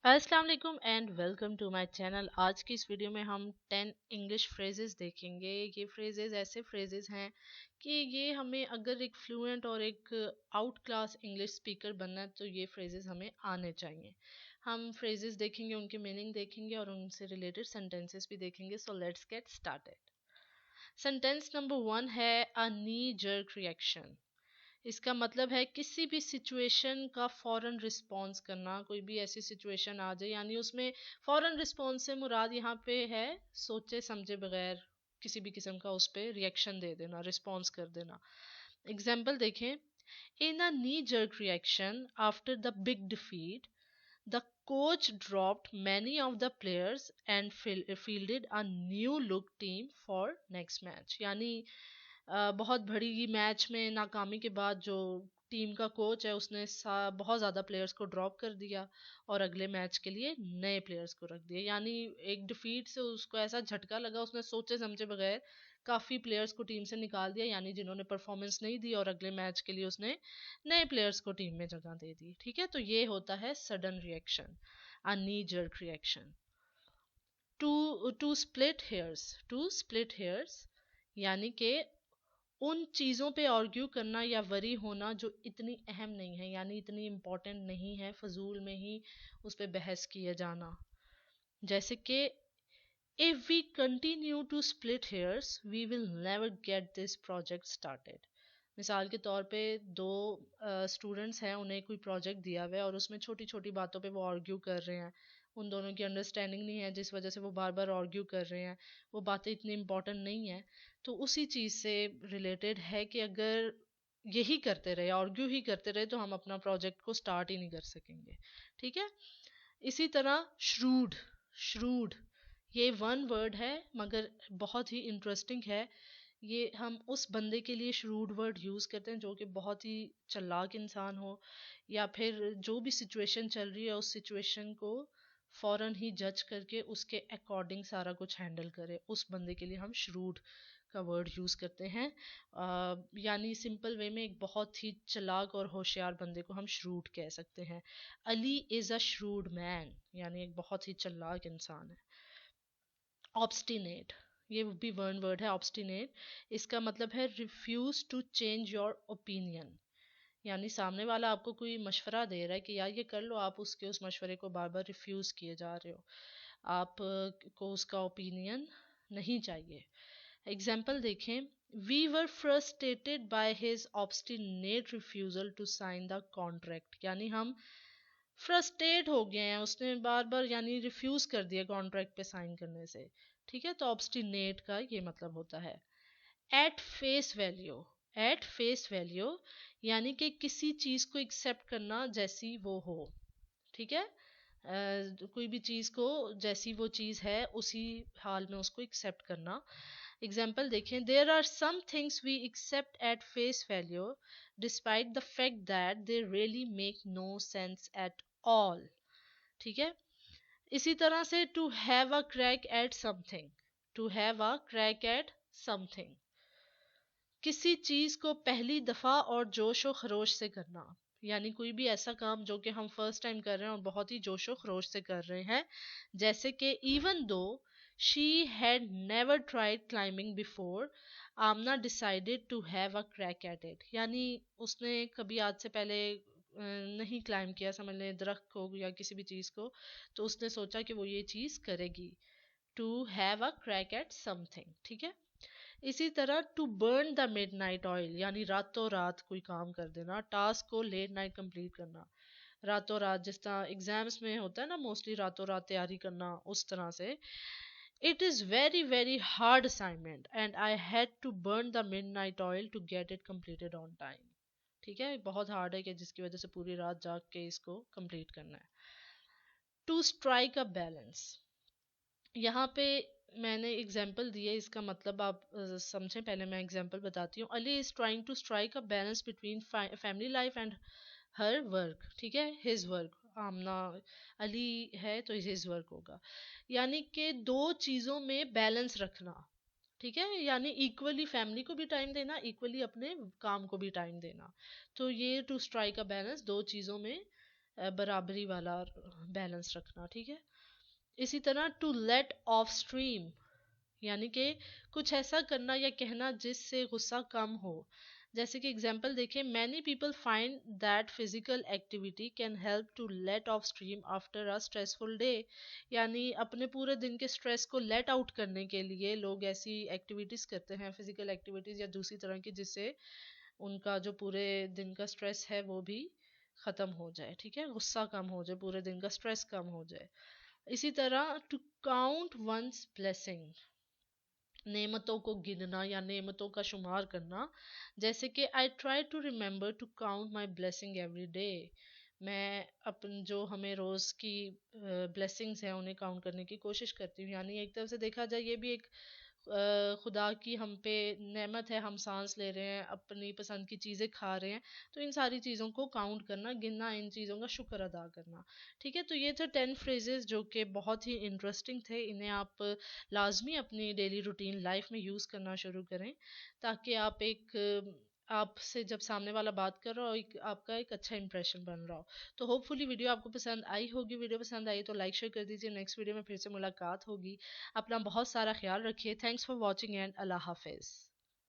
अस्सलाम वालेकुम and welcome to my channel. आज की इस वीडियो में हम 10 इंग्लिश फ्रेजेस देखेंगे। ये फ्रेजेस ऐसे फ्रेजेस हैं कि ये हमें अगर एक फ्लुएंट और एक आउट क्लास इंग्लिश स्पीकर बनना है तो ये फ्रेजेस हमें आने चाहिए। हम फ्रेजेस देखेंगे, उनकी मीनिंग देखेंगे और उनसे रिलेटेड सेंटेंसेस भी देखेंगे। So let's get started. Sentence number 1 है अ नी जर्क रिएक्शन। इसका मतलब है किसी भी सिचुएशन का फौरन रिस्पॉन्स करना। कोई भी ऐसी सिचुएशन आ जाए, यानी उसमें फौरन रिस्पॉन्स से मुराद यहाँ पे है सोचे समझे बगैर किसी भी किस्म का उस पर रिएक्शन दे देना, रिस्पॉन्स कर देना। एग्जाम्पल देखें। In a knee jerk reaction after the big defeat the coach dropped many of the players and fielded a new look team for next match. यानी बहुत बड़ी मैच में नाकामी के बाद जो टीम का कोच है उसने बहुत ज़्यादा प्लेयर्स को ड्रॉप कर दिया और अगले मैच के लिए नए प्लेयर्स को रख दिया। यानी एक डिफीट से उसको ऐसा झटका लगा, उसने सोचे समझे बगैर काफ़ी प्लेयर्स को टीम से निकाल दिया, यानी जिन्होंने परफॉर्मेंस नहीं दी, और अगले मैच के लिए उसने नए प्लेयर्स को टीम में जगह दे दी। ठीक है, तो ये होता है sudden reaction, a knee jerk reaction. To split hairs यानी कि उन चीज़ों पे आर्ग्यू करना या वरी होना जो इतनी अहम नहीं है, यानी इतनी इम्पोर्टेंट नहीं है, फजूल में ही उस पर बहस किया जाना। जैसे कि if we continue to split hairs we will never get this project started. मिसाल के तौर पे दो स्टूडेंट्स हैं, उन्हें कोई प्रोजेक्ट दिया हुआ है और उसमें छोटी छोटी बातों पे वो आर्ग्यू कर रहे हैं। उन दोनों की अंडरस्टैंडिंग नहीं है जिस वजह से वो बार बार आर्ग्यू कर रहे हैं। वो बातें इतनी इंपॉर्टेंट नहीं है। तो उसी चीज़ से रिलेटेड है कि अगर यही करते रहे, आर्ग्यू ही करते रहे, तो हम अपना प्रोजेक्ट को स्टार्ट ही नहीं कर सकेंगे। ठीक है। इसी तरह श्रूड, श्रूड ये वन वर्ड है मगर बहुत ही इंटरेस्टिंग है। ये हम उस बंदे के लिए श्रूड वर्ड यूज़ करते हैं जो कि बहुत ही चालाक इंसान हो, या फिर जो भी सिचुएशन चल रही है उस सिचुएशन को फ़ौरन ही जज करके उसके अकॉर्डिंग सारा कुछ हैंडल करे। उस बंदे के लिए हम श्रूड का वर्ड यूज़ करते हैं। यानी सिंपल वे में एक बहुत ही चालाक और होशियार बंदे को हम श्रूड कह सकते हैं। Ali is a shrewd man, यानी एक बहुत ही चालाक इंसान है। ऑब्स्टिनेट, ये भी वन वर्ड है ऑब्स्टिनेट। इसका मतलब है refuse to change your opinion. यानी सामने वाला आपको कोई मशवरा दे रहा है कि यार ये कर लो, आप उसके उस मशवरे को बार बार रिफ्यूज किए जा रहे हो, आप को उसका ओपिनियन नहीं चाहिए। एग्जाम्पल देखें। We were frustrated by his obstinate refusal to sign the contract. यानी हम फ्रस्ट्रेट हो गए हैं, उसने बार बार यानी रिफ्यूज कर दिया कॉन्ट्रैक्ट पे साइन करने से। ठीक है, तो ऑब्स्टिनेट का ये मतलब होता है। At face value, at face value यानी कि किसी चीज को एक्सेप्ट करना जैसी वो हो। ठीक है, कोई भी चीज को जैसी वो चीज है उसी हाल में उसको एक्सेप्ट करना। एग्जाम्पल देखें। There are some things we accept at face value despite the fact that they really make no sense at all. ठीक है। इसी तरह से to have a crack at something, to have a crack at something किसी चीज को पहली दफा और जोश व खरोश से करना। यानी कोई भी ऐसा काम जो कि हम फर्स्ट टाइम कर रहे हैं और बहुत ही जोश व खरोश से कर रहे हैं। जैसे कि even though she had never tried climbing before, Amna decided to have a crack at it. यानी उसने कभी आज से पहले नहीं क्लाइंब किया, समझ लें दरख्त को या किसी भी चीज़ को, तो उसने सोचा कि वो ये चीज़ करेगी। To have a crack at something. ठीक है। इसी तरह to burn the midnight oil यानी रातों रात कोई काम कर देना, टास्क को लेट नाइट कंप्लीट करना। रातों रात जिस तरह एग्जाम्स में होता है ना, मोस्टली रातों रात तैयारी करना, उस तरह से। It is very very hard assignment and I had to burn the midnight oil to get it completed on time. ठीक है, बहुत हार्ड है कि जिसकी वजह से पूरी रात जाग के इसको कंप्लीट करना है। टू स्ट्राइक अ बैलेंस, यहाँ पे मैंने एग्जाम्पल दिए, इसका मतलब आप समझें। पहले मैं एग्जाम्पल बताती हूँ। Ali is trying to strike a balance between family life and her work. ठीक है, हिज वर्क। आमना अली है तो हिज वर्क होगा। यानी कि दो चीज़ों में बैलेंस रखना। ठीक है, यानी इक्वली फैमिली को भी टाइम देना, इक्वली अपने काम को भी टाइम देना। तो ये टू स्ट्राइक अ बैलेंस, दो चीज़ों में बराबरी वाला बैलेंस रखना, ठीक है। इसी तरह टू लेट ऑफ स्ट्रीम, यानी कि कुछ ऐसा करना या कहना जिससे गुस्सा कम हो। जैसे कि एग्जांपल देखें, many people find that physical activity can help to let off stream after a stressful day. यानी अपने पूरे दिन के स्ट्रेस को लेट आउट करने के लिए लोग ऐसी एक्टिविटीज करते हैं, फिजिकल एक्टिविटीज या दूसरी तरह की, जिससे उनका जो पूरे दिन का स्ट्रेस है वो भी खत्म हो जाए, ठीक है, गुस्सा कम हो जाए, पूरे दिन का स्ट्रेस कम हो जाए। इसी तरह टू काउंट वंस ब्लेसिंग, नेमतों को गिनना या नेमतों का शुमार करना। जैसे कि I try to remember to count my blessing every day. मैं अपन जो हमें रोज़ की ब्लेसिंग्स हैं उन्हें काउंट करने की कोशिश करती हूँ। यानी एक तरफ से देखा जाए ये भी एक खुदा की हम पे नेमत है, हम सांस ले रहे हैं, अपनी पसंद की चीज़ें खा रहे हैं, तो इन सारी चीज़ों को काउंट करना, गिनना, इन चीज़ों का शुक्र अदा करना, ठीक है। तो ये थे 10 फ्रेजेस जो कि बहुत ही इंटरेस्टिंग थे। इन्हें आप लाजमी अपनी डेली रूटीन लाइफ में यूज़ करना शुरू करें, ताकि आप एक आपसे जब सामने वाला बात कर रहा हो आपका एक अच्छा इंप्रेशन बन रहा हो। तो होपफुली वीडियो आपको पसंद आई होगी। वीडियो पसंद आई तो लाइक शेयर कर दीजिए। नेक्स्ट वीडियो में फिर से मुलाकात होगी। अपना बहुत सारा ख्याल रखिए। थैंक्स फॉर वॉचिंग एंड अल्लाह हाफिज़।